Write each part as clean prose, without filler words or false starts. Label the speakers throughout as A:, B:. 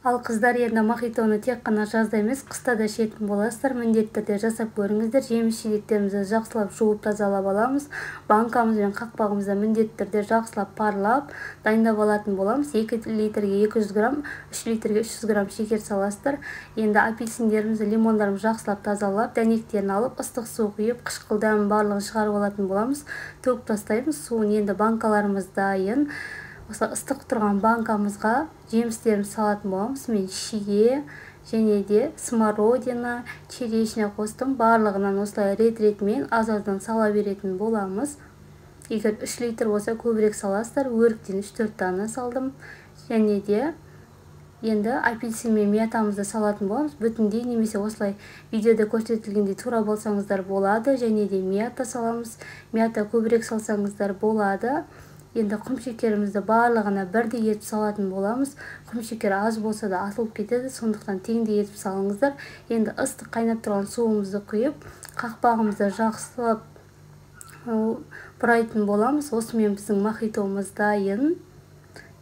A: Ал қыздар енді мохитоны тек қана жазда емес, қыста да ішетін боласыздар. Міндетті түрде жасап көріңіздер. Жеміс-жидектерімізді жақсылап жуып тазалап аламыз. Банкамыз бен қақпағымызды міндетті түрде жақсылап парлап дайындап алатын боламыз. 2 литрге 200 грамм, 3 литрге 300 грамм шекер саласыздар. Енді апельсиндерімізді, лимондарымызды жақсылап тазалап, дәнектерін алып, ыстық су құйып, қышқыл дәмін барлығын шығарып алатын боламыз. Төгіп тастаймыз. Суын енді банкаларымыз дайын. Осы ыстық тұрған банкамызға жемістерімізді салатын боламыз. Мен шие және де смородина, черешня қостым. Барлығынан осылай рет-ретімен аз-аздан сала беретін боламыз. Егер 3 литр болса көбірек саласыздар. Өріктен 3-4 дана салдым. Және де енді апельсин мен миятамызды салатын боламыз. Бүтіндей немесе осылай видеода көрсетілгендей тура болсаңыздар болады. Және де мията саламыз. Мията көбірек салсаңыздар болады. Енді құмшекерімізді барлығына бірдей етіп салатын боламыз. Құмшекер аз болса да атылып кетеді, сондықтан теңдей етіп салыңыздар. Енді ыстық қайнап тұрған суымызды құйып, қақпағымызды жақсылап бұрайтын боламыз. Осымен біздің мохитомыз дайын.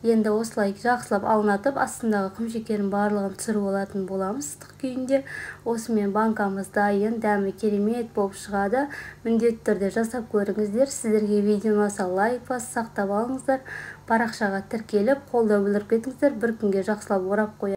A: Енді осылай жақсылап аунатып, астындағы құмшекердің барлығын түсіріп алатын боламыз ыстық күйінде. Осымен банкамыз дайын, дәмі керемет болып шығады. Міндетті түрде жасап көріңіздер. Сіздерге видео ұнаса лайк басып сақтап алыңыздар. Парақшаға тіркеліп, қолдау білдіріп кетіңіздер. Бір күнге жақсылап орап қоямын.